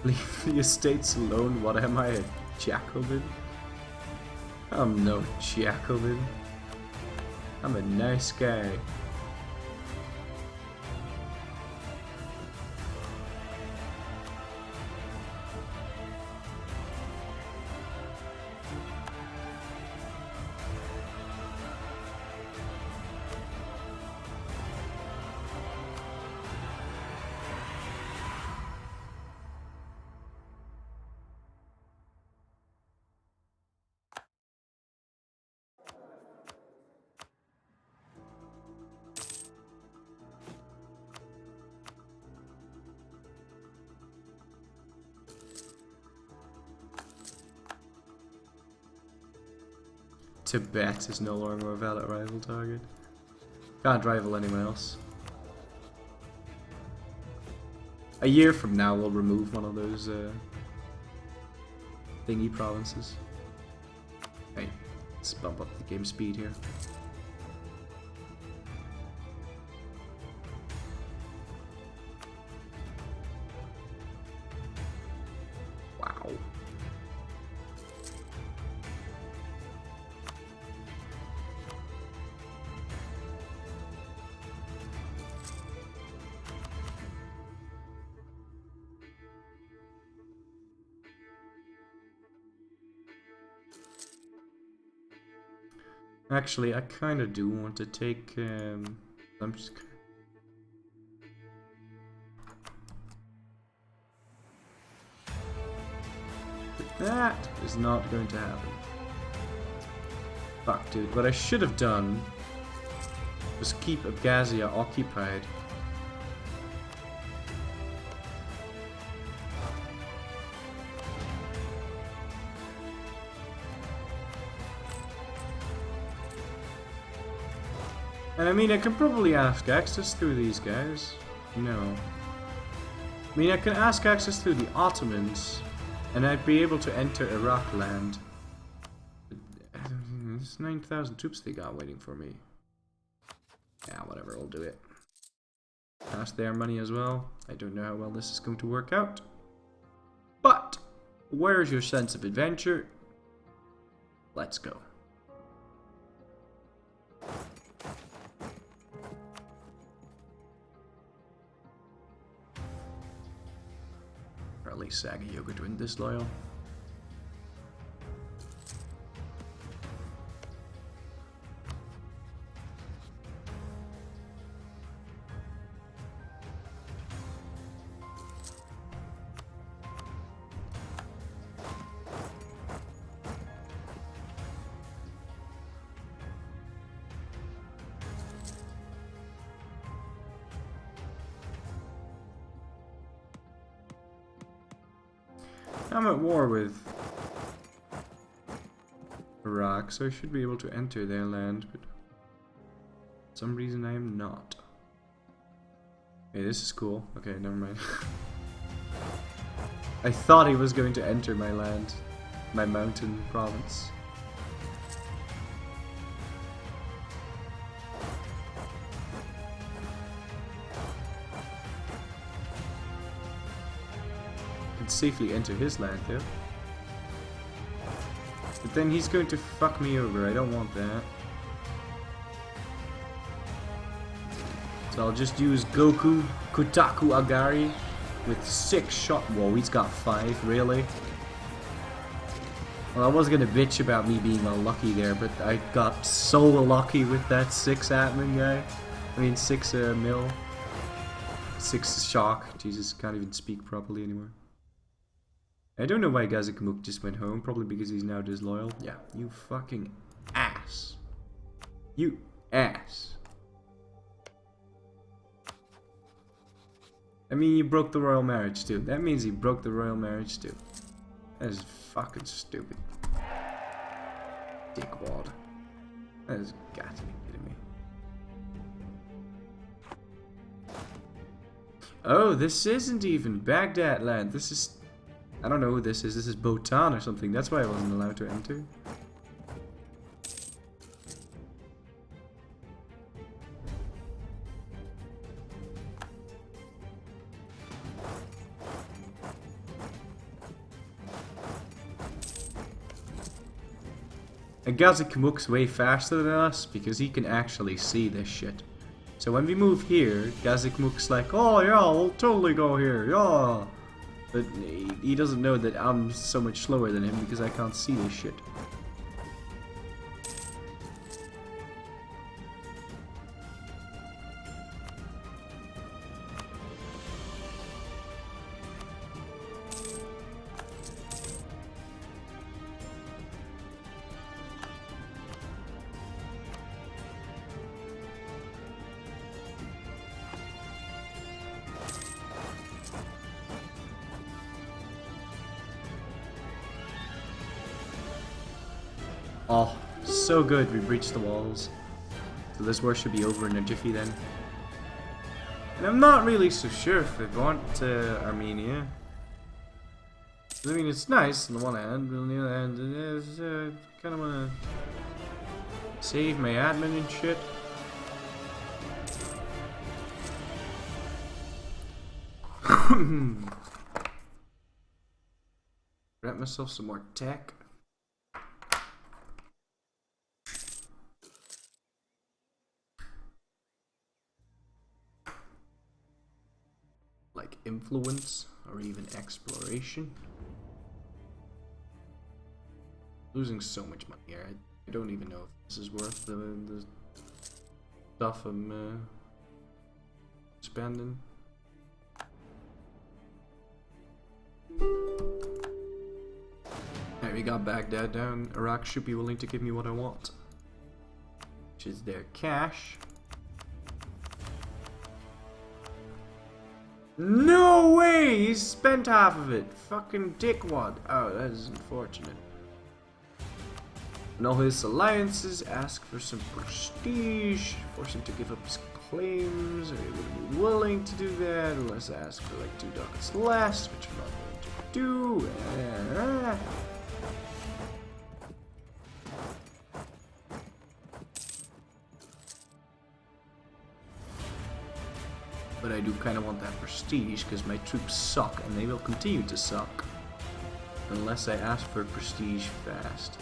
Leave the estates alone. What am I, a Jacobin? I'm no Jacobin. I'm a nice guy. Tibet is no longer a valid rival target. Can't rival anyone else. A year from now we'll remove one of those thingy provinces. Hey, let's bump up the game speed here. Wow. Actually, I kind of do want to take. I'm just. But that is not going to happen. Fuck, dude. What I should have done was keep Abkhazia occupied. And I mean, I can probably ask access through these guys. No. I mean, I can ask access through the Ottomans, and I'd be able to enter Iraq land. There's 9,000 troops they got waiting for me. Yeah, whatever, I'll do it. Pass their money as well. I don't know how well this is going to work out. But, where's your sense of adventure? Let's go. Probably Saga Yogurt win disloyal. I'm at war with Iraq, so I should be able to enter their land, but for some reason I am not. Hey, this is cool. Okay, never mind. I thought he was going to enter my land, my mountain province. Safely enter his land though. But then he's going to fuck me over. I don't want that. So I'll just use Goku Kutaku Agari with 6 shot. Whoa, he's got 5, really? Well, I was gonna bitch about me being unlucky there, but I got so lucky with that 6 admin guy. I mean 6 mil. 6 shock. Jesus, can't even speak properly anymore. I don't know why Gazikamuk just went home, probably because he's now disloyal. Yeah, you fucking ass. You ass. I mean, you broke the royal marriage too. That means he broke the royal marriage too. That is fucking stupid. Dickwad. That has got to be kidding me. Oh, this isn't even Baghdad land. This is... I don't know who this is. This is Bhutan or something. That's why I wasn't allowed to enter. And Gazikmuk's way faster than us because he can actually see this shit. So when we move here, Gazikmuk's like, oh yeah, we'll totally go here, yeah. But he doesn't know that I'm so much slower than him because I can't see this shit. Oh, so good, we breached the walls. So this war should be over in a jiffy then. And I'm not really so sure if I want Armenia. I mean, it's nice on the one hand, but on the other hand, it is, kind of want to save my admin and shit. Grab myself some more tech. Like influence or even exploration. Losing so much money here. I don't even know if this is worth the stuff I'm spending. Alright, we got Baghdad down. Iraq should be willing to give me what I want, which is their cash. No way! He spent half of it! Fucking dickwad. Oh, that is unfortunate. And all his alliances ask for some prestige, force him to give up his claims, or he wouldn't be willing to do that unless I ask for like 2 ducats less, which I'm not going to do. But I do kind of want that prestige because my troops suck and they will continue to suck unless I ask for prestige fast.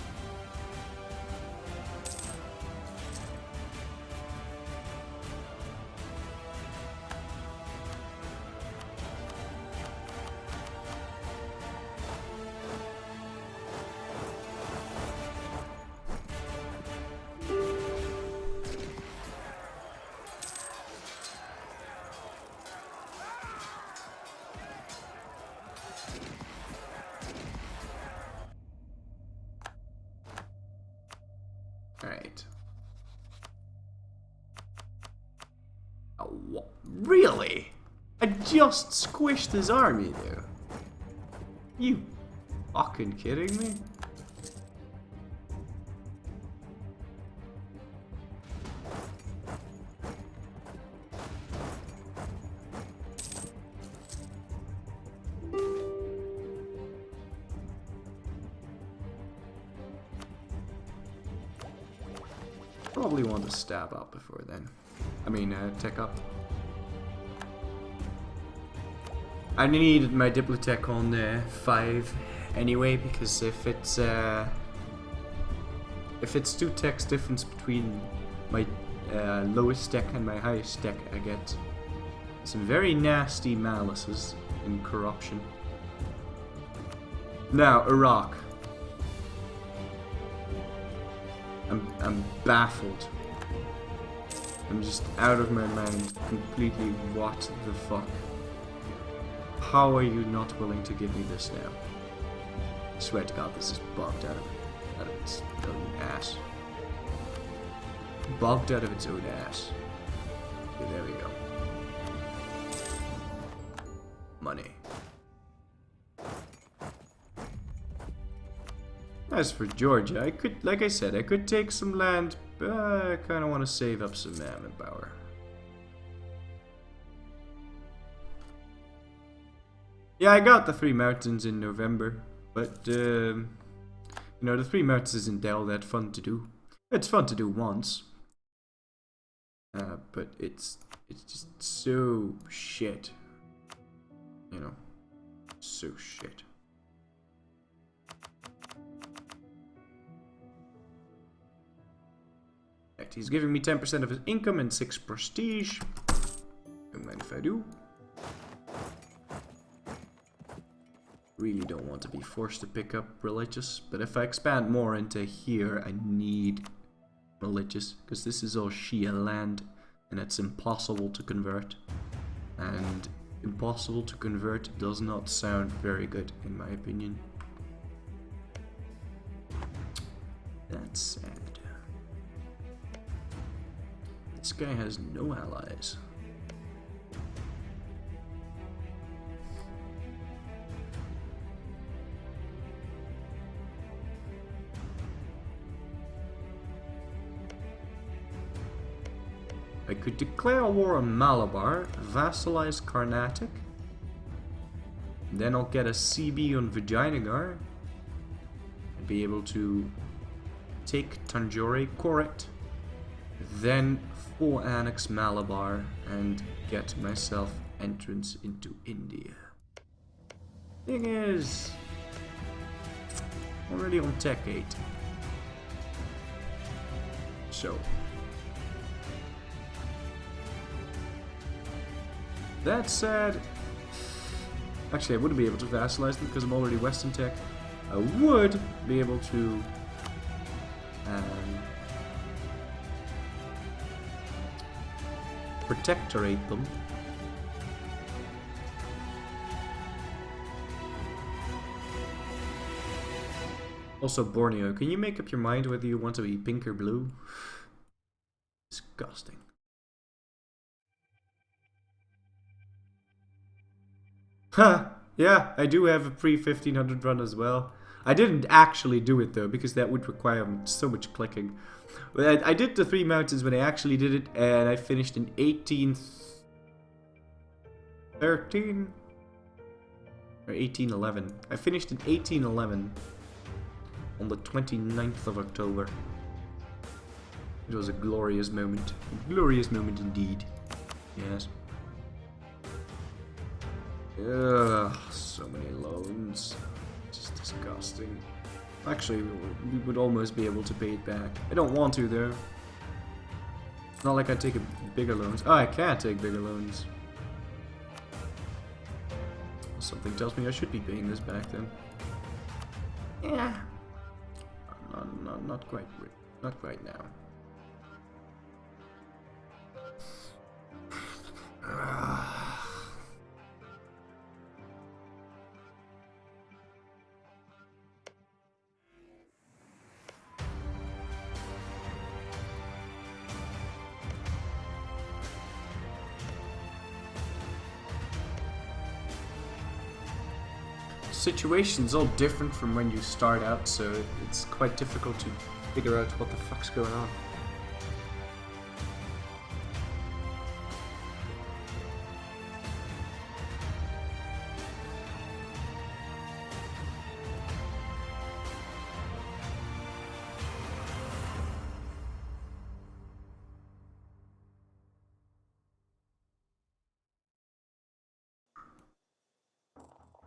Alright. Oh, what? Really? I just squished his army there. You fucking kidding me? Probably want to stab up before then. I mean, tech up. I need my Diplotech on 5 anyway, because if it's 2 techs difference between my lowest deck and my highest deck, I get some very nasty malices and corruption. Now, Iraq. I'm baffled. I'm just out of my mind completely. What the fuck? How are you not willing to give me this now? I swear to God, this is bugged out of its own ass. Bugged out of its own ass. Okay, there we go. Money. As for Georgia, I could, like I said, I could take some land, but I kind of want to save up some manpower. Yeah, I got the 3 mountains in November, but, you know, the 3 mountains isn't all that fun to do. It's fun to do once. But it's just so shit. You know, so shit. Alright, he's giving me 10% of his income and 6 prestige. Don't mind if I do. Really don't want to be forced to pick up religious, but if I expand more into here, I need religious, because this is all Shia land, and it's impossible to convert. And impossible to convert does not sound very good, in my opinion. That's sad. This guy has no allies. I could declare war on Malabar, vassalize Carnatic, then I'll get a CB on Vijayanagar, and be able to take Tanjore, correct, then full annex Malabar and get myself entrance into India. Thing is, already on Tech 8. So, that said, actually I wouldn't be able to vassalize them because I'm already Western Tech. I would be able to protectorate them. Also Borneo, can you make up your mind whether you want to be pink or blue? Disgusting. Ha! Yeah, I do have a pre-1500 run as well. I didn't actually do it though, because that would require so much clicking. But I did the 3 mountains when I actually did it, and I finished in 1813 or 1811. I finished in 1811 on the 29th of October. It was a glorious moment. A glorious moment indeed. Yes. Ugh, so many loans. Just disgusting. Actually, we would almost be able to pay it back. I don't want to, though. It's not like I take bigger loans. Oh, I can't take bigger loans. Something tells me I should be paying this back, then. Yeah. Not quite. Not quite now. Situation's all different from when you start out, so it's quite difficult to figure out what the fuck's going on.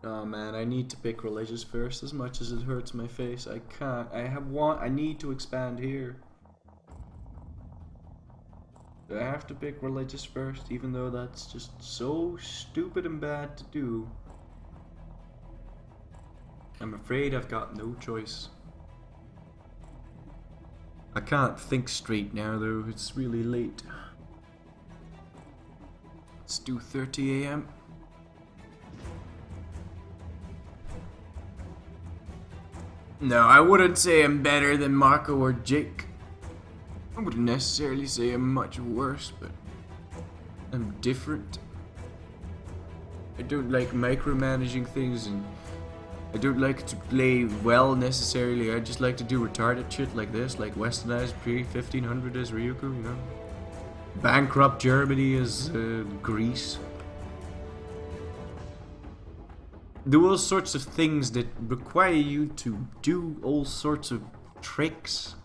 Oh man, I need to pick religious first, as much as it hurts my face. I can't. I need to expand here. I have to pick religious first, even though that's just so stupid and bad to do. I'm afraid I've got no choice. I can't think straight now though, it's really late. It's 2:30 AM. No, I wouldn't say I'm better than Marco or Jake. I wouldn't necessarily say I'm much worse, but I'm different. I don't like micromanaging things, and I don't like to play well necessarily. I just like to do retarded shit like this, like westernized pre-1500 as Ryukyu, you know? Bankrupt Germany as Greece. Do all sorts of things that require you to do all sorts of tricks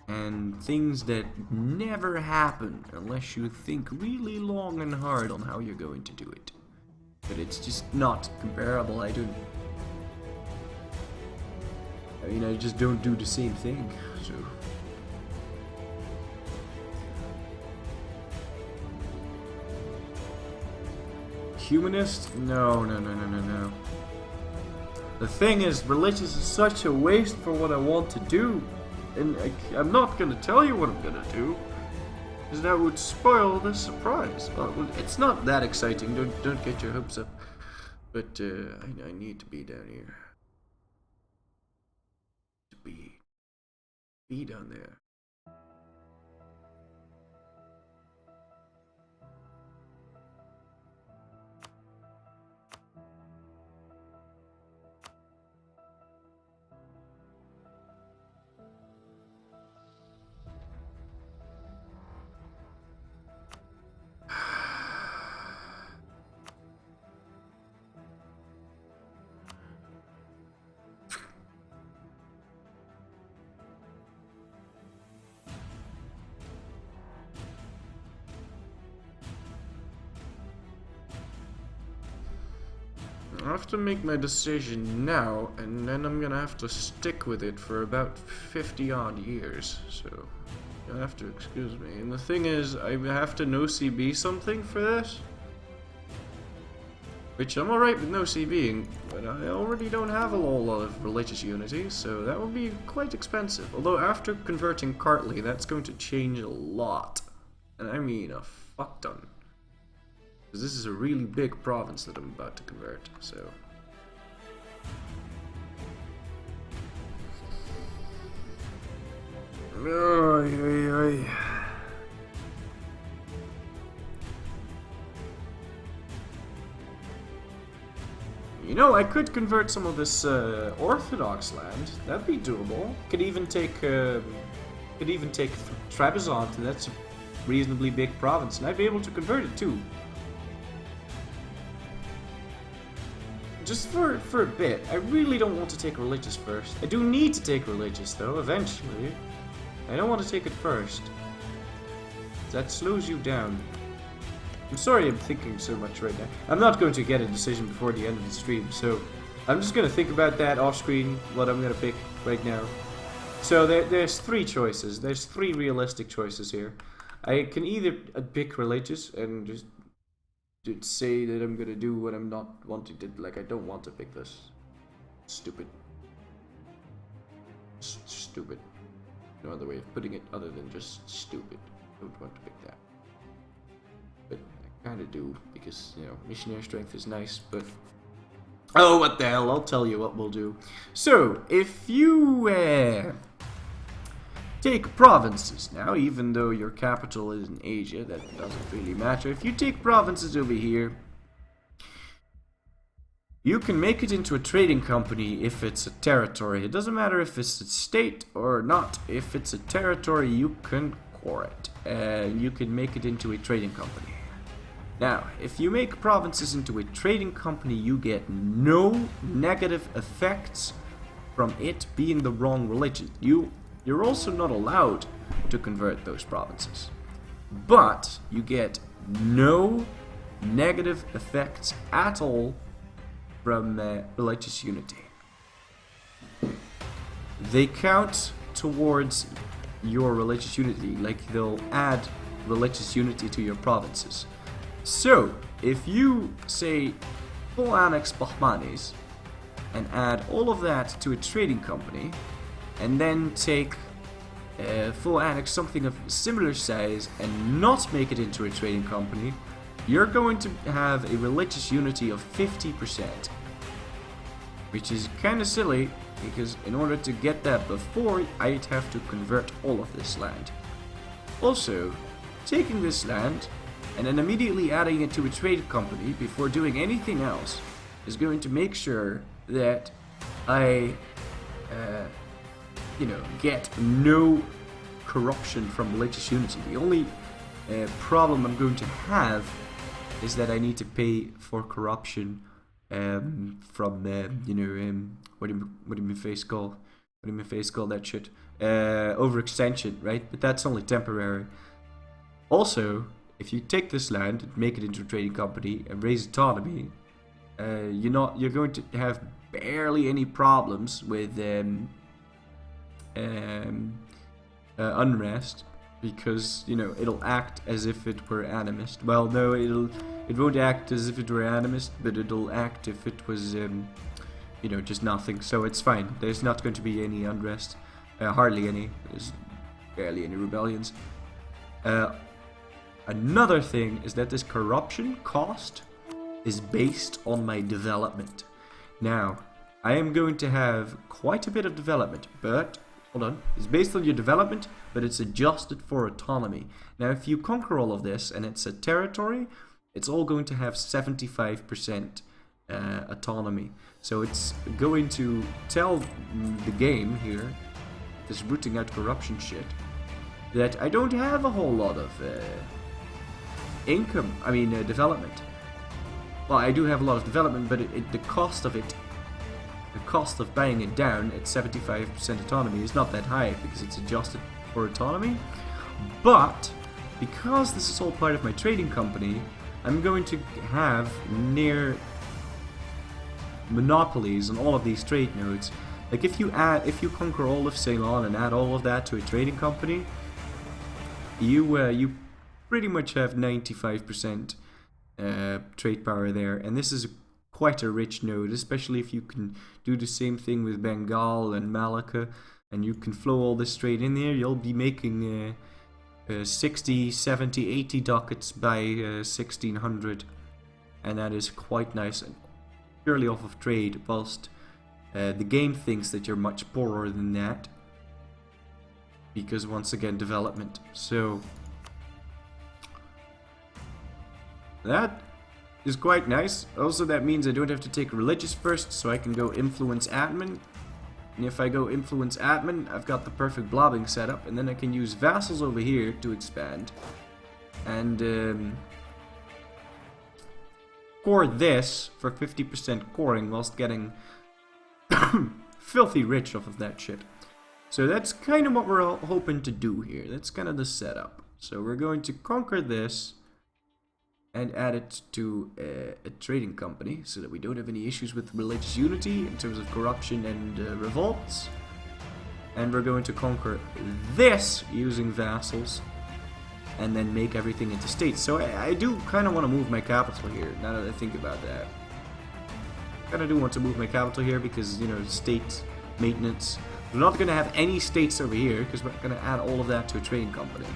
and things that never happen unless you think really long and hard on how you're going to do it. But it's just not comparable. I just don't do the same thing, so humanist? No, no, no, no, no, no. The thing is, religious is such a waste for what I want to do. And I'm not gonna tell you what I'm gonna do, because that would spoil the surprise. Well, it's not that exciting, don't get your hopes up. But I need to be down here. To be down there. I have to make my decision now, and then I'm gonna have to stick with it for about 50 odd years, so you'll have to excuse me. And the thing is, I have to no CB something for this, which I'm alright with no CBing, but I already don't have a whole lot of religious unity, so that would be quite expensive. Although after converting Kartli, that's going to change a lot, and I mean a fuck ton. Because this is a really big province that I'm about to convert, so... Oy, oy, oy. You know, I could convert some of this Orthodox land. That'd be doable. Could even take Trebizond, and that's a reasonably big province, and I'd be able to convert it too. Just for a bit. I really don't want to take religious first. I do need to take religious though, eventually. I don't want to take it first. That slows you down. I'm sorry I'm thinking so much right now. I'm not going to get a decision before the end of the stream, so I'm just going to think about that off screen, what I'm going to pick right now. So there's three choices. There's three realistic choices here. I can either pick religious and just say that I'm gonna do what I'm not wanting to, like I don't want to pick this. Stupid. Stupid. No other way of putting it other than just stupid. Don't want to pick that. But I kinda do, because, you know, missionary strength is nice, but... Oh, what the hell, I'll tell you what we'll do. So, if you, take provinces now, even though your capital is in Asia, that doesn't really matter. If you take provinces over here, you can make it into a trading company if it's a territory. It doesn't matter if it's a state or not. If it's a territory, you can core it. You can make it into a trading company. Now, if you make provinces into a trading company, you get no negative effects from it being the wrong religion. You're also not allowed to convert those provinces. But you get no negative effects at all from religious unity. They count towards your religious unity, like they'll add religious unity to your provinces. So, if you say full annex Bahmanis and add all of that to a trading company, and then take full annex something of similar size and not make it into a trading company, you're going to have a religious unity of 50%. Which is kind of silly, because in order to get that before, I'd have to convert all of this land. Also, taking this land and then immediately adding it to a trade company before doing anything else is going to make sure that I get no corruption from religious unity. The only problem I'm going to have is that I need to pay for corruption from what do you face call that shit, overextension, right? But that's only temporary. Also, if you take this land and make it into a trading company and raise autonomy, you're going to have barely any problems with unrest, because it'll act as if it were animist. Well, no, It won't act as if it were animist, but it'll act if it was, you know, just nothing. So it's fine. There's not going to be any unrest. Hardly any. There's barely any rebellions. Another thing is that this corruption cost is based on my development. Now, I am going to have quite a bit of development, but, hold on, it's based on your development, but it's adjusted for autonomy. Now, if you conquer all of this and it's a territory, it's all going to have 75% autonomy. So it's going to tell the game here, this rooting out corruption shit, that I don't have a whole lot of development. Well, I do have a lot of development, but the cost of it, the cost of buying it down at 75% autonomy is not that high because it's adjusted for autonomy. But because this is all part of my trading company, I'm going to have near monopolies on all of these trade nodes. Like if you conquer all of Ceylon and add all of that to a trading company, you pretty much have 95% trade power there, and this is quite a rich node, especially if you can do the same thing with Bengal and Malacca, and you can flow all this trade in there. You'll be making 60, 70, 80 ducats by 1600, and that is quite nice, and purely off of trade, whilst the game thinks that you're much poorer than that, because once again, development. So that is quite nice. Also, that means I don't have to take religious first, so I can go influence admin. And if I go influence admin, I've got the perfect blobbing setup, and then I can use vassals over here to expand. And core this for 50% coring whilst getting filthy rich off of that shit. So that's kind of what we're all hoping to do here. That's kind of the setup. So we're going to conquer this and add it to a trading company so that we don't have any issues with religious unity in terms of corruption and revolts. And we're going to conquer this using vassals and then make everything into states. So I do kind of want to move my capital here, now that I think about that. I kind of do want to move my capital here because, you know, state maintenance. We're not going to have any states over here because we're going to add all of that to a trading company.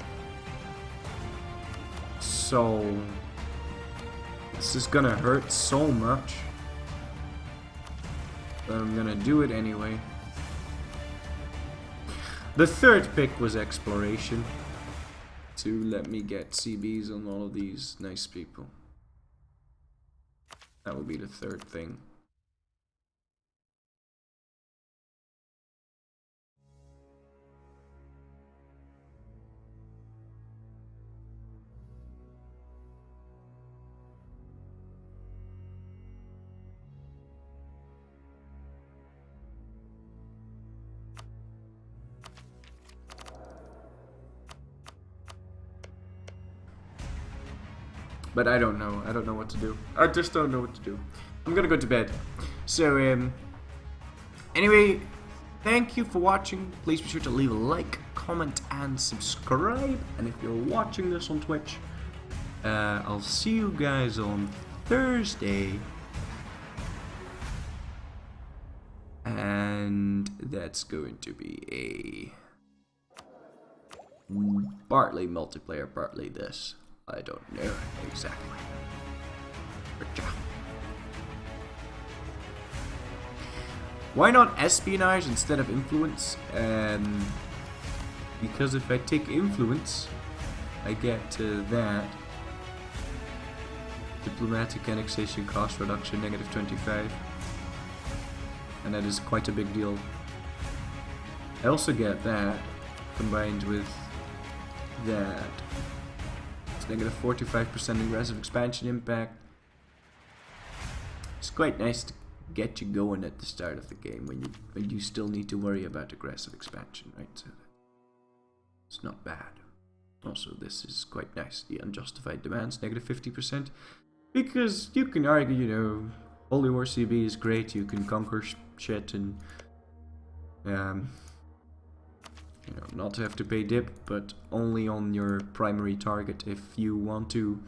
So this is gonna hurt so much, but I'm gonna do it anyway. The third pick was exploration, to let me get CBs on all of these nice people. That will be the third thing. But I don't know. I don't know what to do. I just don't know what to do. I'm gonna go to bed. So, anyway, thank you for watching. Please be sure to leave a like, comment, and subscribe. And if you're watching this on Twitch, I'll see you guys on Thursday. And that's going to be a partly multiplayer, partly this. I don't know exactly. But yeah. Why not espionage instead of influence? Because if I take influence, I get that. Diplomatic annexation cost reduction, -25. And that is quite a big deal. I also get that, combined with that. -45% aggressive expansion impact. It's quite nice to get you going at the start of the game when you still need to worry about aggressive expansion, right? So it's not bad. Also, this is quite nice. The unjustified demands, -50%, because you can argue, you know, Holy War CB is great. You can conquer shit and you know, not have to pay dip, but only on your primary target. If you want to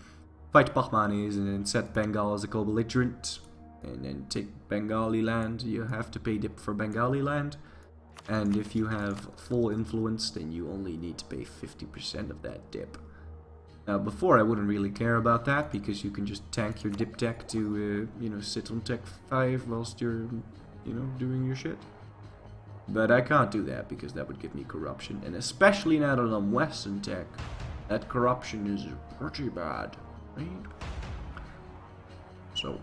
fight Bahmanis and then set Bengal as a co-belligerent, and then take Bengali land. You have to pay dip for Bengali land, and if you have full influence, then you only need to pay 50% of that dip. Now, before I wouldn't really care about that, because you can just tank your dip tech to, you know, sit on tech 5 whilst you're, you know, doing your shit. But I can't do that, because that would give me corruption, and especially now that I'm Western tech, that corruption is pretty bad, right? So,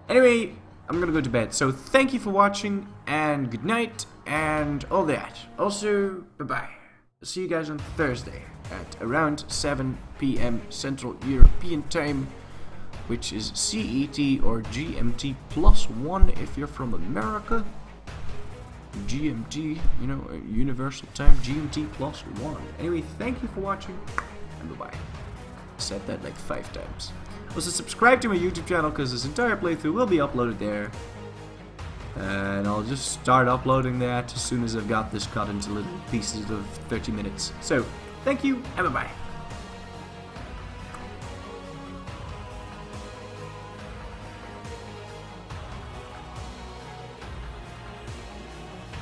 anyway, I'm gonna go to bed. So, thank you for watching, and good night, and all that. Also, bye-bye. See you guys on Thursday at around 7 p.m. Central European Time, which is CET or GMT +1 if you're from America. GMT, you know, Universal Time, GMT +1. Anyway, thank you for watching, and bye-bye. Said that like 5 times. Also, subscribe to my YouTube channel, because this entire playthrough will be uploaded there. And I'll just start uploading that as soon as I've got this cut into little pieces of 30 minutes. So, thank you, and bye-bye.